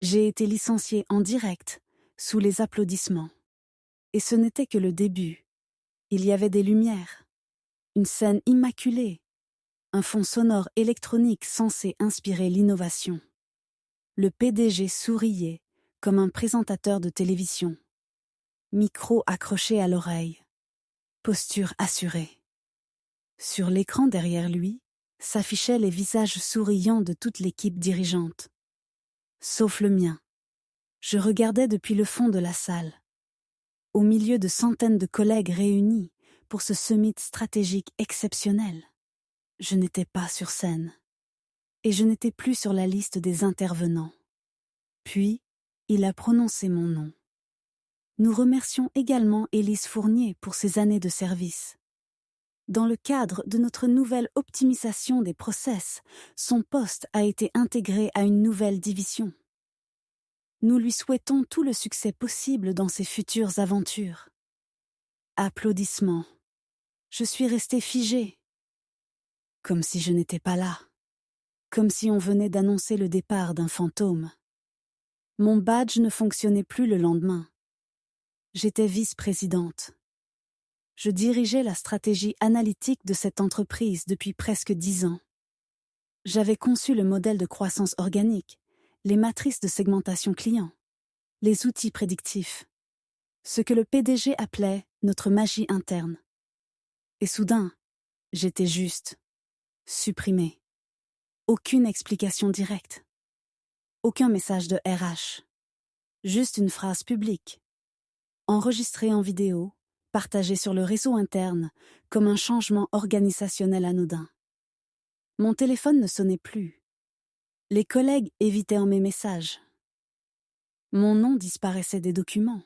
J'ai été licenciée en direct, sous les applaudissements. Et ce n'était que le début. Il y avait des lumières, une scène immaculée, un fond sonore électronique censé inspirer l'innovation. Le PDG souriait, comme un présentateur de télévision. Micro accroché à l'oreille. Posture assurée. Sur l'écran derrière lui, s'affichaient les visages souriants de toute l'équipe dirigeante. Sauf le mien. Je regardais depuis le fond de la salle. Au milieu de centaines de collègues réunis pour ce summit stratégique exceptionnel. Je n'étais pas sur scène. Et je n'étais plus sur la liste des intervenants. Puis, il a prononcé mon nom. Nous remercions également Élise Fournier pour ses années de service. Dans le cadre de notre nouvelle optimisation des process, son poste a été intégré à une nouvelle division. Nous lui souhaitons tout le succès possible dans ses futures aventures. Applaudissements. Je suis restée figée. Comme si je n'étais pas là. Comme si on venait d'annoncer le départ d'un fantôme. Mon badge ne fonctionnait plus le lendemain. J'étais vice-présidente. Je dirigeais la stratégie analytique de cette entreprise depuis presque 10 ans. J'avais conçu le modèle de croissance organique, les matrices de segmentation client, les outils prédictifs, ce que le PDG appelait notre magie interne. Et soudain, j'étais juste, supprimée. Aucune explication directe. Aucun message de RH. Juste une phrase publique. Enregistrée en vidéo, partagée sur le réseau interne comme un changement organisationnel anodin. Mon téléphone ne sonnait plus. Les collègues évitaient en mes messages. Mon nom disparaissait des documents.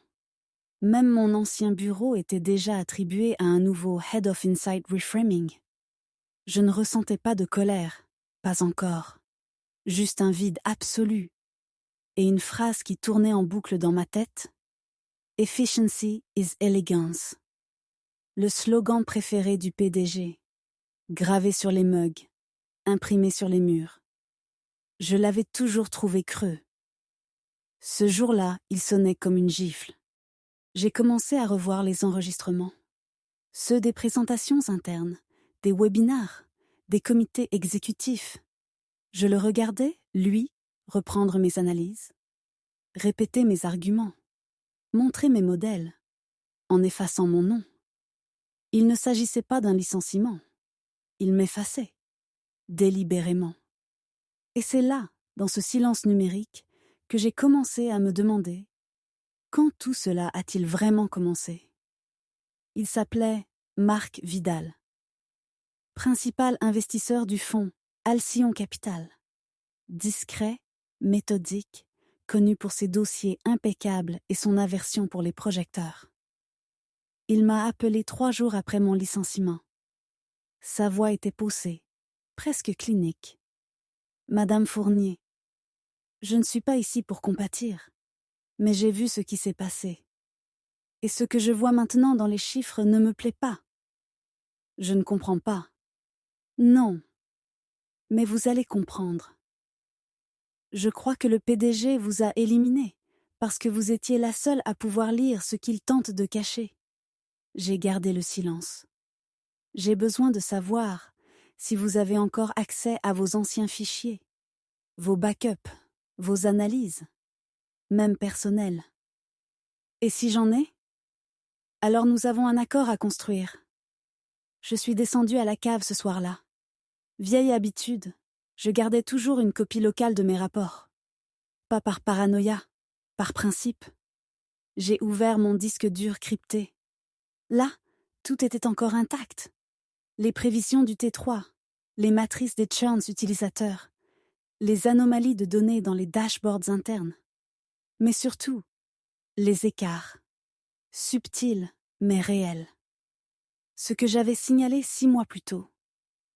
Même mon ancien bureau était déjà attribué à un nouveau Head of Insight Reframing. Je ne ressentais pas de colère, pas encore. Juste un vide absolu. Et une phrase qui tournait en boucle dans ma tête. Efficiency is elegance. Le slogan préféré du PDG. Gravé sur les mugs, imprimé sur les murs. Je l'avais toujours trouvé creux. Ce jour-là, il sonnait comme une gifle. J'ai commencé à revoir les enregistrements. Ceux des présentations internes, des webinars, des comités exécutifs. Je le regardais, lui, reprendre mes analyses, répéter mes arguments, montrer mes modèles, en effaçant mon nom. Il ne s'agissait pas d'un licenciement. Il m'effaçait, délibérément. Et c'est là, dans ce silence numérique, que j'ai commencé à me demander quand tout cela a-t-il vraiment commencé. Il s'appelait Marc Vidal, principal investisseur du fonds Alcyon Capital. Discret, méthodique, connu pour ses dossiers impeccables et son aversion pour les projecteurs. Il m'a appelé 3 jours après mon licenciement. Sa voix était poussée, presque clinique. Madame Fournier, je ne suis pas ici pour compatir, mais j'ai vu ce qui s'est passé. Et ce que je vois maintenant dans les chiffres ne me plaît pas. Je ne comprends pas. Non. Mais vous allez comprendre. Je crois que le PDG vous a éliminé, parce que vous étiez la seule à pouvoir lire ce qu'il tente de cacher. J'ai gardé le silence. J'ai besoin de savoir si vous avez encore accès à vos anciens fichiers, vos backups, vos analyses, même personnelles. Et si j'en ai? Alors nous avons un accord à construire. Je suis descendue à la cave ce soir-là. Vieille habitude, je gardais toujours une copie locale de mes rapports. Pas par paranoïa, par principe. J'ai ouvert mon disque dur crypté. Là, tout était encore intact. Les prévisions du T3, les matrices des churns utilisateurs, les anomalies de données dans les dashboards internes. Mais surtout, les écarts. Subtils, mais réels. Ce que j'avais signalé 6 mois plus tôt.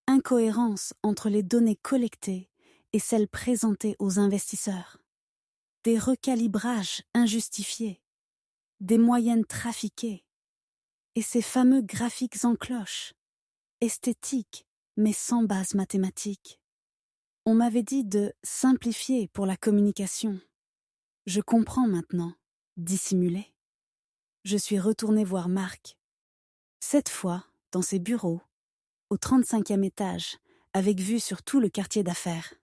Incohérence entre les données collectées et celles présentées aux investisseurs. Des recalibrages injustifiés. Des moyennes trafiquées. Et ces fameux graphiques en cloche. Esthétiques, mais sans base mathématique. On m'avait dit de simplifier pour la communication. Je comprends maintenant. Dissimulé. Je suis retournée voir Marc. Cette fois, dans ses bureaux, au 35e étage, avec vue sur tout le quartier d'affaires.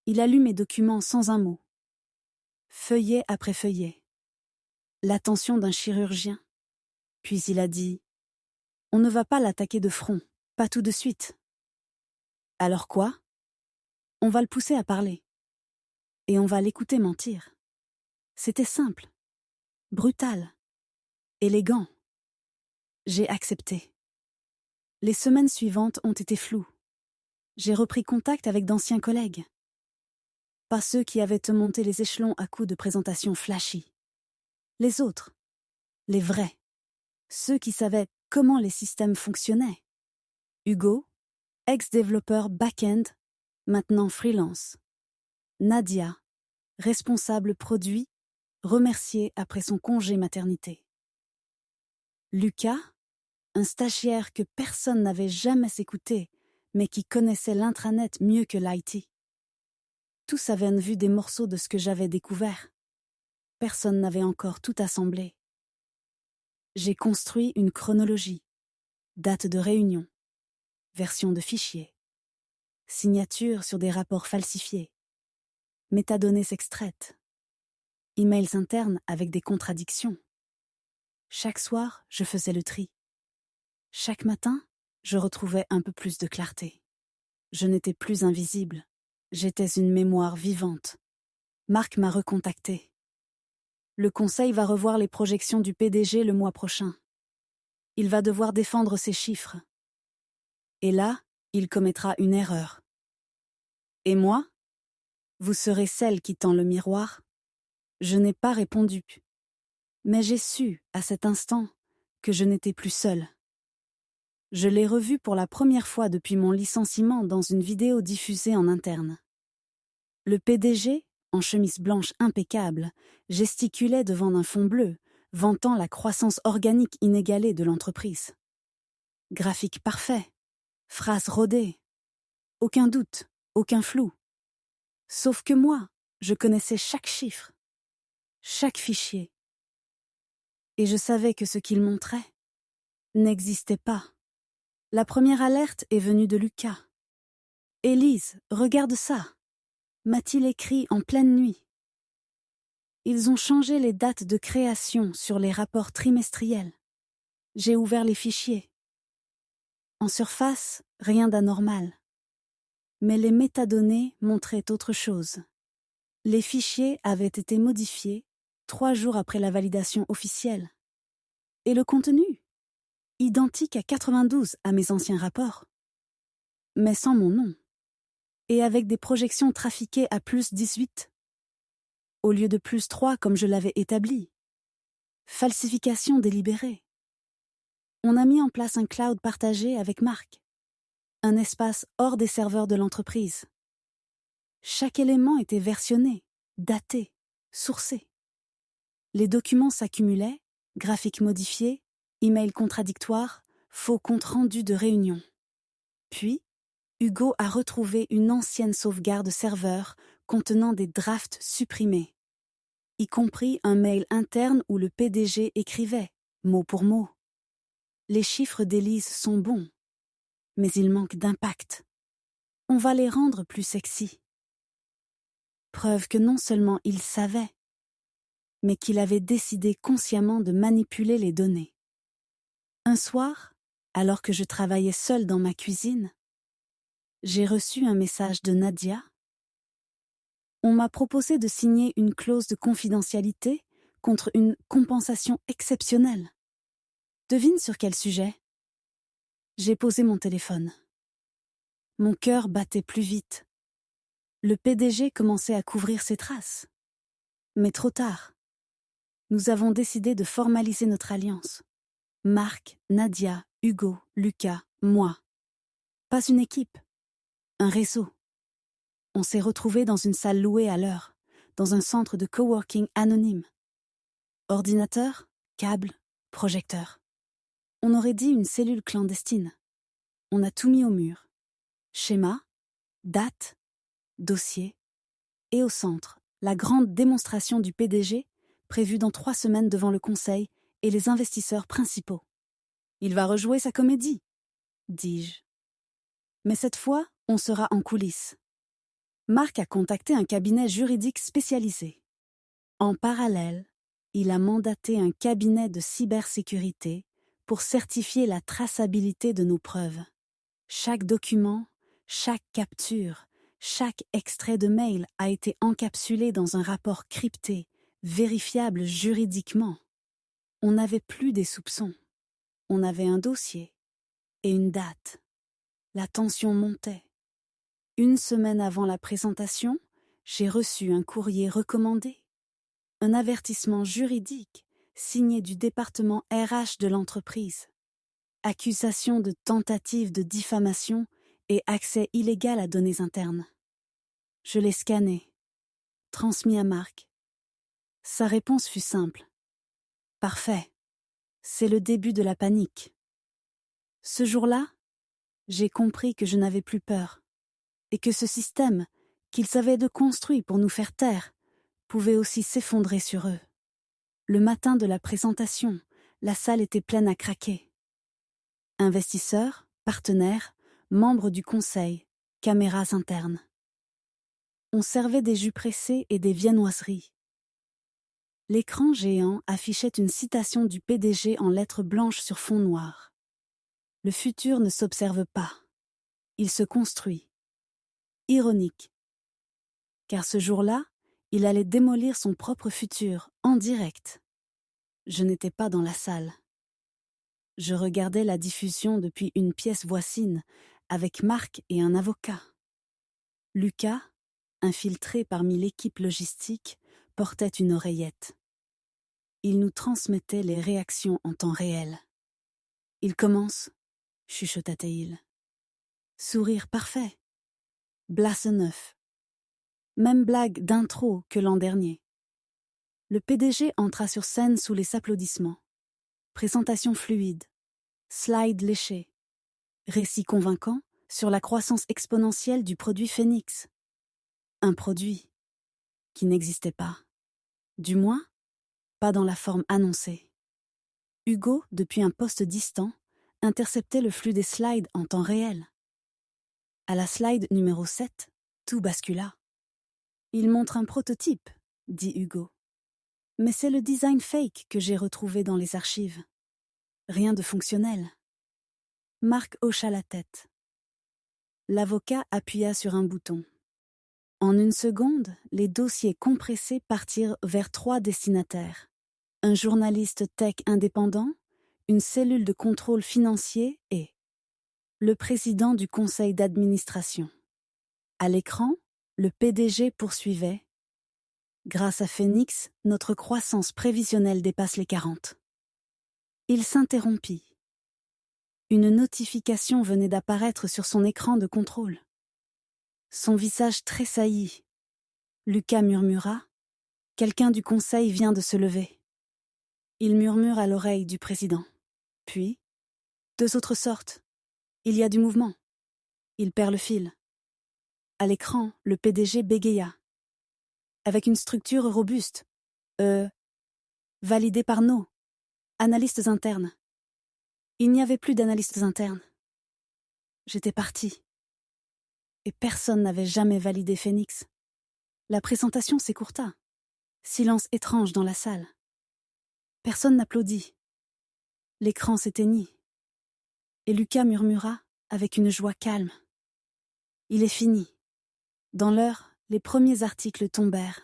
Il a lu mes documents sans un mot. Feuillet après feuillet. L'attention d'un chirurgien. Puis il a dit « On ne va pas l'attaquer de front, pas tout de suite. » Alors quoi? On va le pousser à parler. Et on va l'écouter mentir. C'était simple, brutal, élégant. J'ai accepté. Les semaines suivantes ont été floues. J'ai repris contact avec d'anciens collègues. Pas ceux qui avaient monté les échelons à coups de présentations flashy. Les autres, les vrais, ceux qui savaient comment les systèmes fonctionnaient. Hugo, ex-développeur back-end, maintenant freelance. Nadia, responsable produit, remerciée après son congé maternité. Lucas, un stagiaire que personne n'avait jamais écouté, mais qui connaissait l'intranet mieux que l'IT. Tous avaient vu des morceaux de ce que j'avais découvert. Personne n'avait encore tout assemblé. J'ai construit une chronologie, date de réunion, version de fichier, signature sur des rapports falsifiés, métadonnées extraites, emails internes avec des contradictions. Chaque soir, je faisais le tri. Chaque matin, je retrouvais un peu plus de clarté. Je n'étais plus invisible. J'étais une mémoire vivante. Marc m'a recontacté. Le conseil va revoir les projections du PDG le mois prochain. Il va devoir défendre ses chiffres. Et là, il commettra une erreur. Et moi? Vous serez celle qui tend le miroir? Je n'ai pas répondu. Mais j'ai su, à cet instant, que je n'étais plus seule. Je l'ai revu pour la première fois depuis mon licenciement dans une vidéo diffusée en interne. Le PDG, en chemise blanche impeccable, gesticulait devant un fond bleu, vantant la croissance organique inégalée de l'entreprise. Graphique parfait, phrases rodées, aucun doute, aucun flou. Sauf que moi, je connaissais chaque chiffre, chaque fichier. Et je savais que ce qu'il montrait n'existait pas. La première alerte est venue de Lucas. « Élise, regarde ça !» m'a-t-il écrit en pleine nuit. Ils ont changé les dates de création sur les rapports trimestriels. J'ai ouvert les fichiers. En surface, rien d'anormal. Mais les métadonnées montraient autre chose. Les fichiers avaient été modifiés 3 jours après la validation officielle. Et le contenu? Identique à 92 à mes anciens rapports. Mais sans mon nom. Et avec des projections trafiquées à plus 18. Au lieu de plus 3 comme je l'avais établi. Falsification délibérée. On a mis en place un cloud partagé avec Marc. Un espace hors des serveurs de l'entreprise. Chaque élément était versionné, daté, sourcé. Les documents s'accumulaient, graphiques modifiés, emails contradictoires, faux comptes rendus de réunion. Puis, Hugo a retrouvé une ancienne sauvegarde serveur contenant des drafts supprimés, y compris un mail interne où le PDG écrivait, mot pour mot. Les chiffres d'Élise sont bons, mais ils manquent d'impact. On va les rendre plus sexy. Preuve que non seulement il savait, mais qu'il avait décidé consciemment de manipuler les données. Un soir, alors que je travaillais seule dans ma cuisine, j'ai reçu un message de Nadia. On m'a proposé de signer une clause de confidentialité contre une compensation exceptionnelle. Devine sur quel sujet? J'ai posé mon téléphone. Mon cœur battait plus vite. Le PDG commençait à couvrir ses traces. Mais trop tard. Nous avons décidé de formaliser notre alliance. Marc, Nadia, Hugo, Lucas, moi. Pas une équipe, un réseau. On s'est retrouvés dans une salle louée à l'heure, dans un centre de coworking anonyme. Ordinateur, câble, projecteur. On aurait dit une cellule clandestine. On a tout mis au mur. Schéma, date, dossier, et au centre, la grande démonstration du PDG, prévue dans 3 semaines devant le conseil et les investisseurs principaux. Il va rejouer sa comédie, dis-je. Mais cette fois, on sera en coulisses. Marc a contacté un cabinet juridique spécialisé. En parallèle, il a mandaté un cabinet de cybersécurité pour certifier la traçabilité de nos preuves. Chaque document, chaque capture, chaque extrait de mail a été encapsulé dans un rapport crypté, vérifiable juridiquement. On n'avait plus des soupçons. On avait un dossier et une date. La tension montait. 1 semaine avant la présentation, j'ai reçu un courrier recommandé. Un avertissement juridique signé du département RH de l'entreprise. Accusation de tentative de diffamation et accès illégal à données internes. Je l'ai scanné, transmis à Marc. Sa réponse fut simple. Parfait. C'est le début de la panique. Ce jour-là, j'ai compris que je n'avais plus peur et que ce système, qu'ils avaient de construit pour nous faire taire, pouvait aussi s'effondrer sur eux. Le matin de la présentation, la salle était pleine à craquer. Investisseurs, partenaires, membres du conseil, caméras internes. On servait des jus pressés et des viennoiseries. L'écran géant affichait une citation du PDG en lettres blanches sur fond noir. Le futur ne s'observe pas. Il se construit. Ironique. Car ce jour-là, il allait démolir son propre futur, en direct. Je n'étais pas dans la salle. Je regardais la diffusion depuis une pièce voisine, avec Marc et un avocat. Lucas, infiltré parmi l'équipe logistique, portait une oreillette. Il nous transmettait les réactions en temps réel. « Il commence », chuchota-t-il. Sourire parfait. Blasse neuf. Même blague d'intro que l'an dernier. Le PDG entra sur scène sous les applaudissements. Présentation fluide. Slide léché. Récit convaincant sur la croissance exponentielle du produit Phoenix. Un produit qui n'existait pas. Du moins, pas dans la forme annoncée. Hugo, depuis un poste distant, interceptait le flux des slides en temps réel. À la slide numéro 7, tout bascula. « Il montre un prototype », dit Hugo. « Mais c'est le design fake que j'ai retrouvé dans les archives. Rien de fonctionnel. » Marc hocha la tête. L'avocat appuya sur un bouton. En 1 seconde, les dossiers compressés partirent vers 3 destinataires. Un journaliste tech indépendant, une cellule de contrôle financier et le président du conseil d'administration. À l'écran, le PDG poursuivait « Grâce à Phoenix, notre croissance prévisionnelle dépasse les 40. » Il s'interrompit. Une notification venait d'apparaître sur son écran de contrôle. Son visage tressaillit. Lucas murmura « Quelqu'un du conseil vient de se lever. » Il murmure à l'oreille du président. Puis, 2 autres sortent. Il y a du mouvement. Il perd le fil. À l'écran, le PDG bégaya. Avec une structure robuste. Validée par nos analystes internes. Il n'y avait plus d'analystes internes. J'étais partie. Et personne n'avait jamais validé Phoenix. La présentation s'écourta. Silence étrange dans la salle. Personne n'applaudit. L'écran s'éteignit. Et Lucas murmura avec une joie calme. Il est fini. Dans l'heure, les premiers articles tombèrent.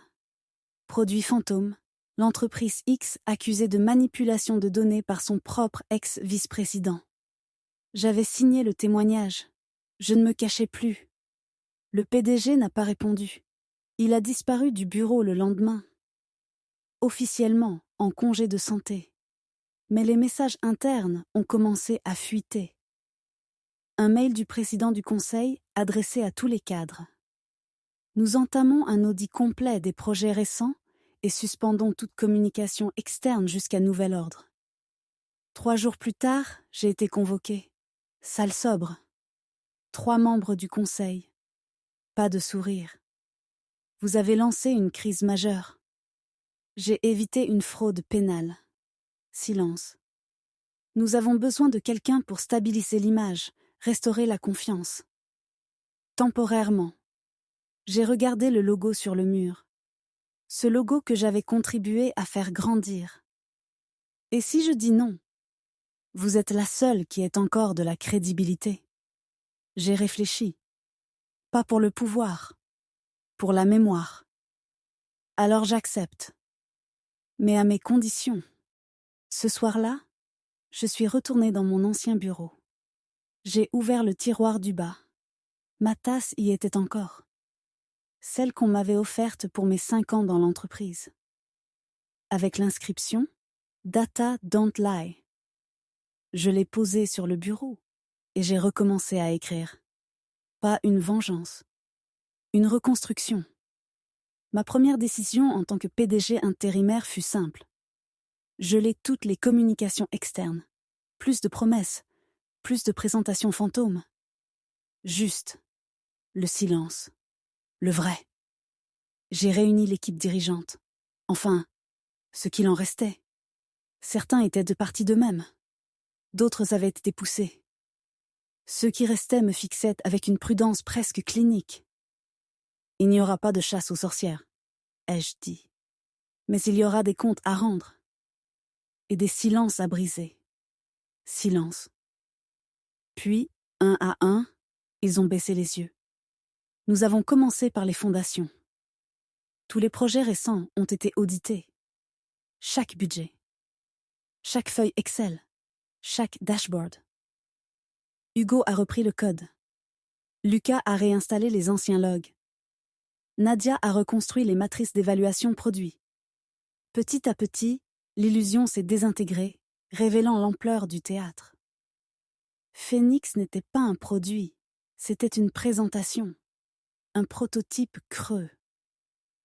Produit fantôme, l'entreprise X accusée de manipulation de données par son propre ex-vice-président. J'avais signé le témoignage. Je ne me cachais plus. Le PDG n'a pas répondu. Il a disparu du bureau le lendemain. Officiellement, en congé de santé. Mais les messages internes ont commencé à fuiter. Un mail du président du conseil adressé à tous les cadres. Nous entamons un audit complet des projets récents et suspendons toute communication externe jusqu'à nouvel ordre. 3 jours plus tard, j'ai été convoqué. Salle sobre. 3 membres du conseil. Pas de sourire. Vous avez lancé une crise majeure. J'ai évité une fraude pénale. Silence. Nous avons besoin de quelqu'un pour stabiliser l'image, restaurer la confiance. Temporairement. J'ai regardé le logo sur le mur. Ce logo que j'avais contribué à faire grandir. Et si je dis non? Vous êtes la seule qui ait encore de la crédibilité. J'ai réfléchi. Pas pour le pouvoir, pour la mémoire. Alors j'accepte. Mais à mes conditions. Ce soir-là, je suis retournée dans mon ancien bureau. J'ai ouvert le tiroir du bas. Ma tasse y était encore. Celle qu'on m'avait offerte pour mes 5 ans dans l'entreprise. Avec l'inscription « Data don't lie ». Je l'ai posée sur le bureau et j'ai recommencé à écrire. Pas une vengeance, une reconstruction. Ma première décision en tant que PDG intérimaire fut simple. Geler toutes les communications externes. Plus de promesses, plus de présentations fantômes. Juste, le silence, le vrai. J'ai réuni l'équipe dirigeante. Enfin, ce qu'il en restait. Certains étaient de partis d'eux-mêmes. D'autres avaient été poussés. Ceux qui restaient me fixaient avec une prudence presque clinique. Il n'y aura pas de chasse aux sorcières, ai-je dit. Mais il y aura des comptes à rendre. Et des silences à briser. Silence. Puis, un à un, ils ont baissé les yeux. Nous avons commencé par les fondations. Tous les projets récents ont été audités. Chaque budget. Chaque feuille Excel. Chaque dashboard. Hugo a repris le code. Lucas a réinstallé les anciens logs. Nadia a reconstruit les matrices d'évaluation produits. Petit à petit, l'illusion s'est désintégrée, révélant l'ampleur du théâtre. Phoenix n'était pas un produit, c'était une présentation, un prototype creux,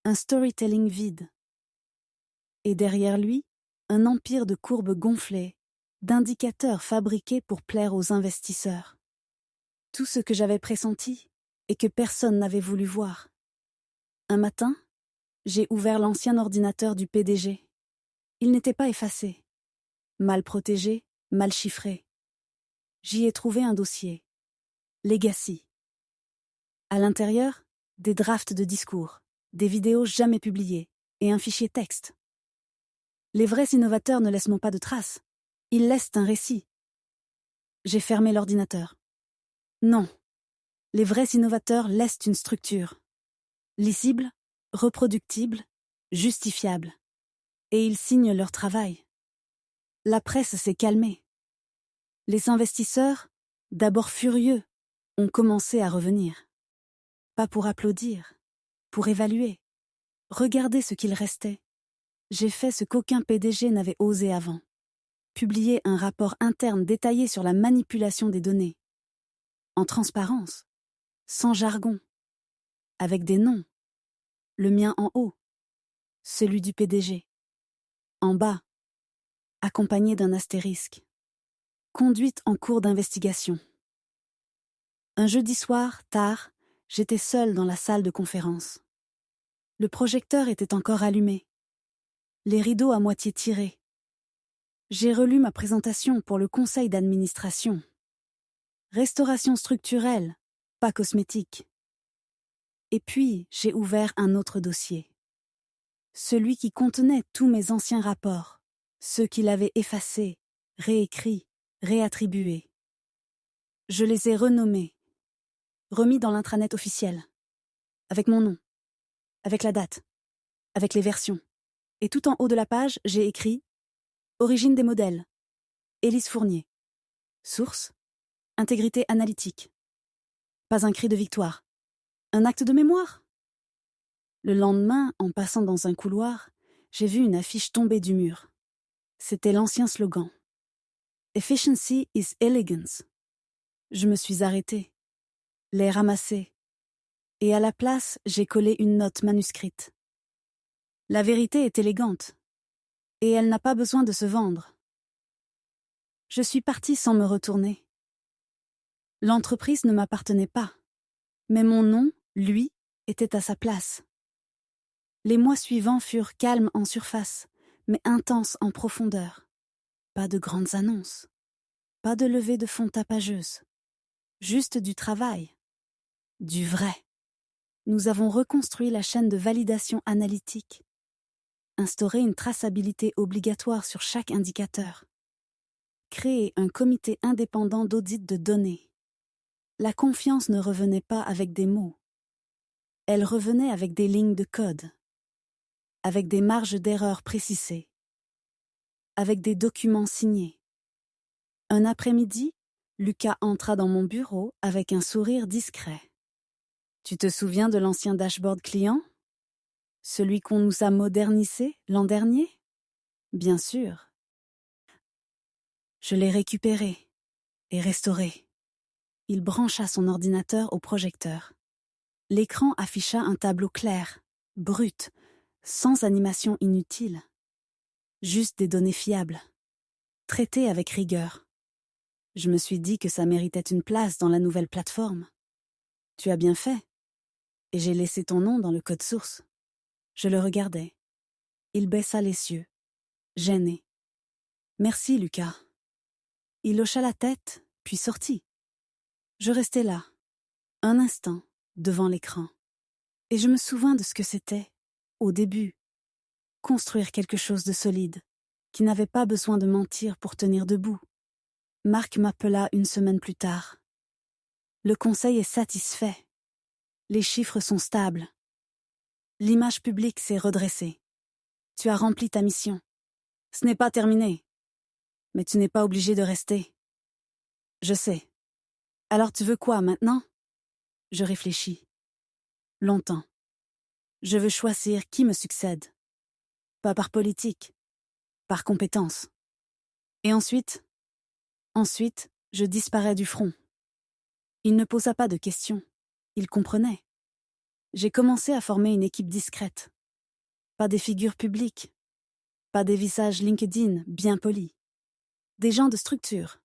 un storytelling vide. Et derrière lui, un empire de courbes gonflées, d'indicateurs fabriqués pour plaire aux investisseurs. Tout ce que j'avais pressenti et que personne n'avait voulu voir. Un matin, j'ai ouvert l'ancien ordinateur du PDG. Il n'était pas effacé. Mal protégé, mal chiffré. J'y ai trouvé un dossier. Legacy. À l'intérieur, des drafts de discours, des vidéos jamais publiées et un fichier texte. Les vrais innovateurs ne laissent pas de traces. Ils laissent un récit. J'ai fermé l'ordinateur. Non. Les vrais innovateurs laissent une structure. Lisible, reproductible, justifiable. Et ils signent leur travail. La presse s'est calmée. Les investisseurs, d'abord furieux, ont commencé à revenir. Pas pour applaudir, pour évaluer. Regardez ce qu'il restait. J'ai fait ce qu'aucun PDG n'avait osé avant. Publier un rapport interne détaillé sur la manipulation des données. En transparence, sans jargon, avec des noms. Le mien en haut, celui du PDG. En bas, accompagné d'un astérisque. Conduite en cours d'investigation. Un jeudi soir, tard, j'étais seule dans la salle de conférence. Le projecteur était encore allumé. Les rideaux à moitié tirés. J'ai relu ma présentation pour le conseil d'administration. Restauration structurelle, pas cosmétique. Et puis, j'ai ouvert un autre dossier. Celui qui contenait tous mes anciens rapports, ceux qu'il avait effacés, réécrits, réattribués. Je les ai renommés, remis dans l'intranet officiel, avec mon nom, avec la date, avec les versions. Et tout en haut de la page, j'ai écrit « Origine des modèles, Élise Fournier. Source, intégrité analytique. Pas un cri de victoire. Un acte de mémoire ?» Le lendemain, en passant dans un couloir, j'ai vu une affiche tomber du mur. C'était l'ancien slogan. « Efficiency is elegance ». Je me suis arrêtée, les ramassé, et à la place, j'ai collé une note manuscrite. La vérité est élégante, et elle n'a pas besoin de se vendre. Je suis partie sans me retourner. L'entreprise ne m'appartenait pas, mais mon nom, lui, était à sa place. Les mois suivants furent calmes en surface, mais intenses en profondeur. Pas de grandes annonces, pas de levée de fonds tapageuses. Juste du travail. Du vrai. Nous avons reconstruit la chaîne de validation analytique, instauré une traçabilité obligatoire sur chaque indicateur, créé un comité indépendant d'audit de données. La confiance ne revenait pas avec des mots. Elle revenait avec des lignes de code, avec des marges d'erreur précisées, avec des documents signés. Un après-midi, Lucas entra dans mon bureau avec un sourire discret. « Tu te souviens de l'ancien dashboard client ? Celui qu'on nous a modernisé l'an dernier ? Bien sûr. Je l'ai récupéré et restauré. » Il brancha son ordinateur au projecteur. L'écran afficha un tableau clair, brut, sans animation inutile. Juste des données fiables, traitées avec rigueur. Je me suis dit que ça méritait une place dans la nouvelle plateforme. Tu as bien fait. Et j'ai laissé ton nom dans le code source. Je le regardais. Il baissa les yeux, gêné. Merci, Lucas. Il hocha la tête, puis sortit. Je restai là, un instant, devant l'écran. Et je me souvins de ce que c'était, au début, construire quelque chose de solide, qui n'avait pas besoin de mentir pour tenir debout. Marc m'appela une semaine plus tard. Le conseil est satisfait. Les chiffres sont stables. L'image publique s'est redressée. Tu as rempli ta mission. Ce n'est pas terminé. Mais tu n'es pas obligé de rester. Je sais. Alors tu veux quoi maintenant ? Je réfléchis. Longtemps. Je veux choisir qui me succède. Pas par politique, par compétence. Et ensuite, je disparais du front. Il ne posa pas de questions. Il comprenait. J'ai commencé à former une équipe discrète. Pas des figures publiques. Pas des visages LinkedIn bien polis. Des gens de structure.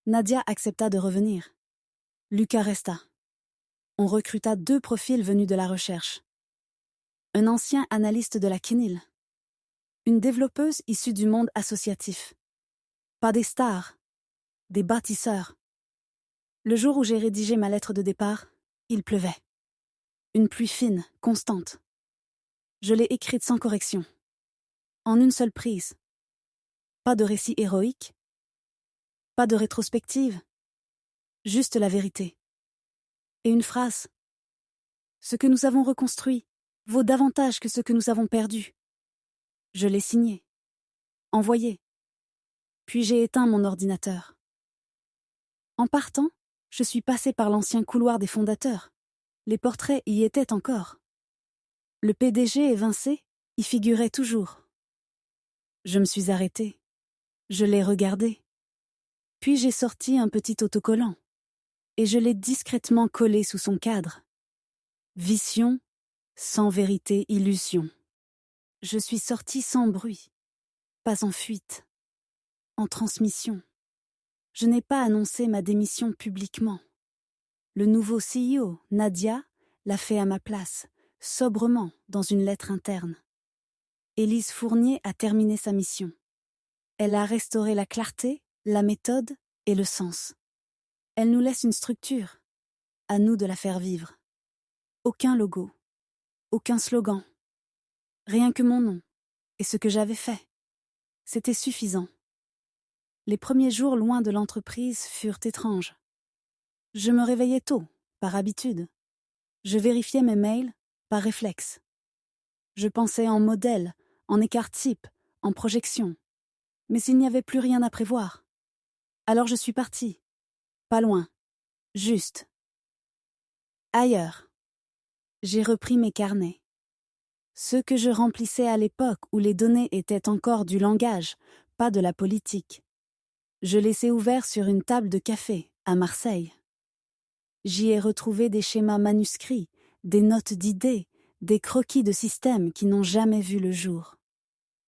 Nadia accepta de revenir. Lucas resta. On recruta 2 profils venus de la recherche. Un ancien analyste de la CNIL. Une développeuse issue du monde associatif. Pas des stars, des bâtisseurs. Le jour où j'ai rédigé ma lettre de départ, il pleuvait. Une pluie fine, constante. Je l'ai écrite sans correction. En une seule prise. Pas de récit héroïque. Pas de rétrospective. Juste la vérité. Et une phrase. Ce que nous avons reconstruit vaut davantage que ce que nous avons perdu. Je l'ai signé. Envoyé. Puis j'ai éteint mon ordinateur. En partant, je suis passé par l'ancien couloir des fondateurs. Les portraits y étaient encore. Le PDG évincé y figurait toujours. Je me suis arrêté. Je l'ai regardé. Puis j'ai sorti un petit autocollant. Et je l'ai discrètement collé sous son cadre. Vision, sans vérité, illusion. Je suis sorti sans bruit. Pas en fuite. En transmission. Je n'ai pas annoncé ma démission publiquement. Le nouveau CEO, Nadia, l'a fait à ma place, sobrement, dans une lettre interne. Élise Fournier a terminé sa mission. Elle a restauré la clarté, la méthode et le sens. Elle nous laisse une structure. À nous de la faire vivre. Aucun logo. Aucun slogan. Rien que mon nom et ce que j'avais fait. C'était suffisant. Les premiers jours loin de l'entreprise furent étranges. Je me réveillais tôt, par habitude. Je vérifiais mes mails, par réflexe. Je pensais en modèle, en écart type, en projection. Mais il n'y avait plus rien à prévoir. Alors je suis partie. Pas loin. Juste. Ailleurs. J'ai repris mes carnets. Ceux que je remplissais à l'époque où les données étaient encore du langage, pas de la politique. Je laissais ouvert sur une table de café, à Marseille. J'y ai retrouvé des schémas manuscrits, des notes d'idées, des croquis de systèmes qui n'ont jamais vu le jour.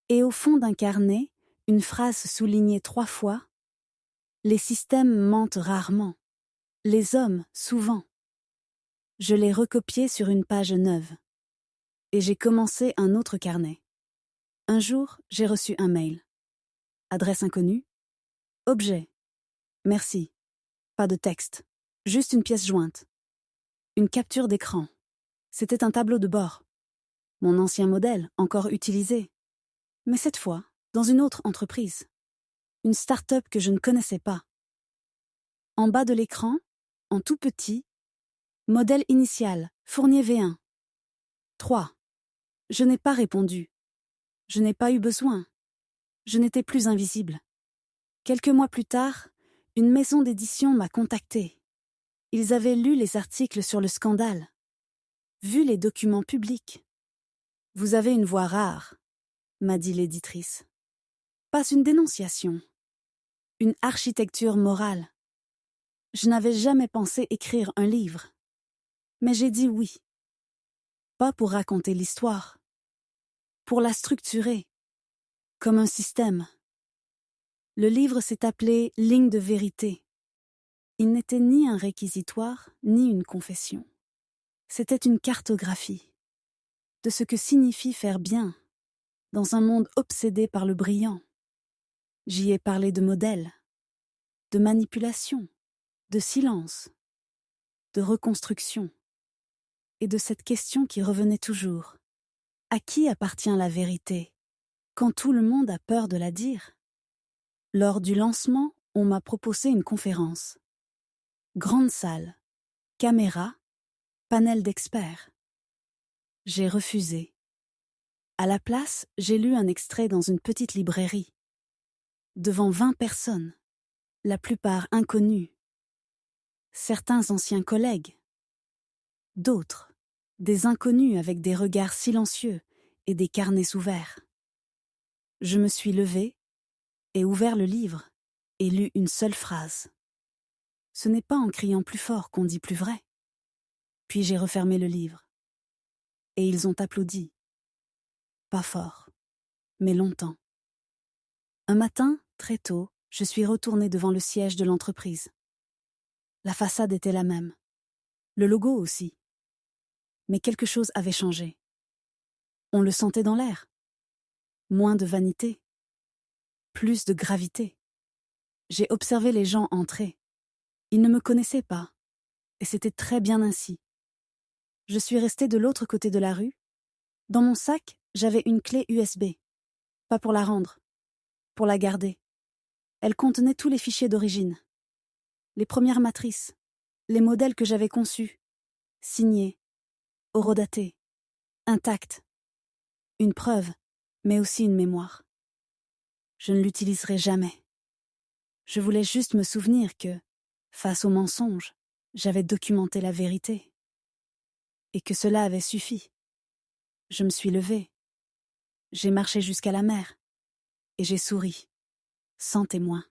Et au fond d'un carnet, une phrase soulignée 3 fois. Les systèmes mentent rarement. Les hommes, souvent. Je l'ai recopiée sur une page neuve. Et j'ai commencé un autre carnet. Un jour, j'ai reçu un mail. Adresse inconnue. Objet. Merci. Pas de texte. Juste une pièce jointe. Une capture d'écran. C'était un tableau de bord. Mon ancien modèle, encore utilisé. Mais cette fois, dans une autre entreprise. Une start-up que je ne connaissais pas. En bas de l'écran, en tout petit, modèle initial, Fournier V1. 3. Je n'ai pas répondu. Je n'ai pas eu besoin. Je n'étais plus invisible. Quelques mois plus tard, une maison d'édition m'a contacté. Ils avaient lu les articles sur le scandale, vu les documents publics. « Vous avez une voix rare », m'a dit l'éditrice. Pas une dénonciation, une architecture morale. Je n'avais jamais pensé écrire un livre, mais j'ai dit oui. Pas pour raconter l'histoire, pour la structurer, comme un système. Le livre s'est appelé « Ligne de vérité ». Il n'était ni un réquisitoire, ni une confession. C'était une cartographie de ce que signifie faire bien dans un monde obsédé par le brillant. J'y ai parlé de modèles, de manipulation, de silence, de reconstruction, et de cette question qui revenait toujours. À qui appartient la vérité, quand tout le monde a peur de la dire? Lors du lancement, on m'a proposé une conférence. Grande salle, caméra, panel d'experts. J'ai refusé. À la place, j'ai lu un extrait dans une petite librairie. Devant 20 personnes, la plupart inconnues. Certains anciens collègues. D'autres, des inconnus avec des regards silencieux et des carnets ouverts. Je me suis levée et ouvert le livre et lu une seule phrase. Ce n'est pas en criant plus fort qu'on dit plus vrai. Puis j'ai refermé le livre. Et ils ont applaudi. Pas fort, mais longtemps. Un matin, très tôt, je suis retournée devant le siège de l'entreprise. La façade était la même. Le logo aussi. Mais quelque chose avait changé. On le sentait dans l'air. Moins de vanité. Plus de gravité. J'ai observé les gens entrer. Ils ne me connaissaient pas. Et c'était très bien ainsi. Je suis restée de l'autre côté de la rue. Dans mon sac, j'avais une clé USB. Pas pour la rendre. Pour la garder. Elle contenait tous les fichiers d'origine. Les premières matrices. Les modèles que j'avais conçus. Signés. Horodatés. Intacts. Une preuve, mais aussi une mémoire. Je ne l'utiliserai jamais. Je voulais juste me souvenir que, face au mensonge, j'avais documenté la vérité. Et que cela avait suffi. Je me suis levée. J'ai marché jusqu'à la mer. Et j'ai souri, sans témoin.